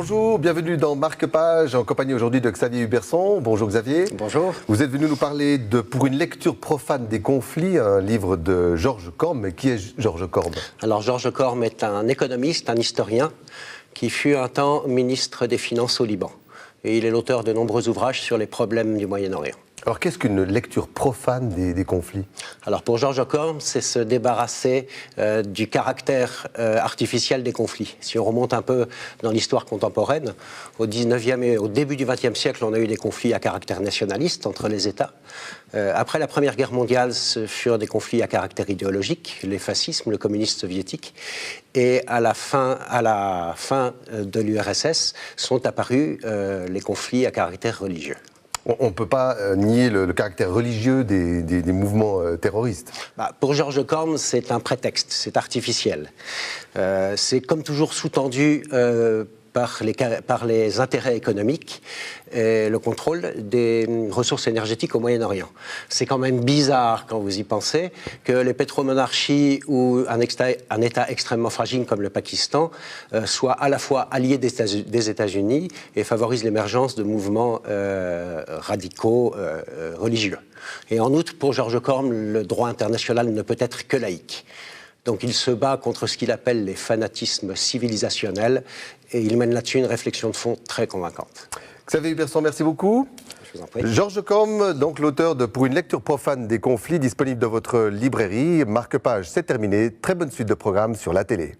Bonjour, bienvenue dans Marque-Page, en compagnie aujourd'hui de Xavier Huberson. Bonjour Xavier. Bonjour. Vous êtes venu nous parler de Pour une lecture profane des conflits, un livre de Georges Corme. Mais qui est Georges Corme? Alors Georges Corme est un économiste, un historien, qui fut un temps ministre des Finances au Liban. Et il est l'auteur de nombreux ouvrages sur les problèmes du Moyen-Orient. Alors qu'est-ce qu'une lecture profane des conflits? Alors pour Georges Corme, c'est se débarrasser du caractère artificiel des conflits. Si on remonte un peu dans l'histoire contemporaine, au 19e et au début du 20e siècle, on a eu des conflits à caractère nationaliste entre les États. Après la Première Guerre mondiale, ce furent des conflits à caractère idéologique, les fascismes, le communisme soviétique. Et à la fin de l'URSS sont apparus les conflits à caractère religieux. On ne peut pas nier le caractère religieux des mouvements terroristes. Pour Georges Corme, c'est un prétexte, c'est artificiel. C'est comme toujours sous-tendu par les intérêts économiques et le contrôle des ressources énergétiques au Moyen-Orient. C'est quand même bizarre, quand vous y pensez, que les pétromonarchies ou un État extrêmement fragile comme le Pakistan soient à la fois alliés des États-Unis et favorisent l'émergence de mouvements radicaux religieux. Et en outre, pour Georges Corme, le droit international ne peut être que laïque. Donc il se bat contre ce qu'il appelle les fanatismes civilisationnels et il mène là-dessus une réflexion de fond très convaincante. Xavier Huberson, merci beaucoup. Je vous en prie. Georges Corme, donc l'auteur de Pour une lecture profane des conflits, disponible dans votre librairie. Marque-Page, c'est terminé. Très bonne suite de programmes sur la télé.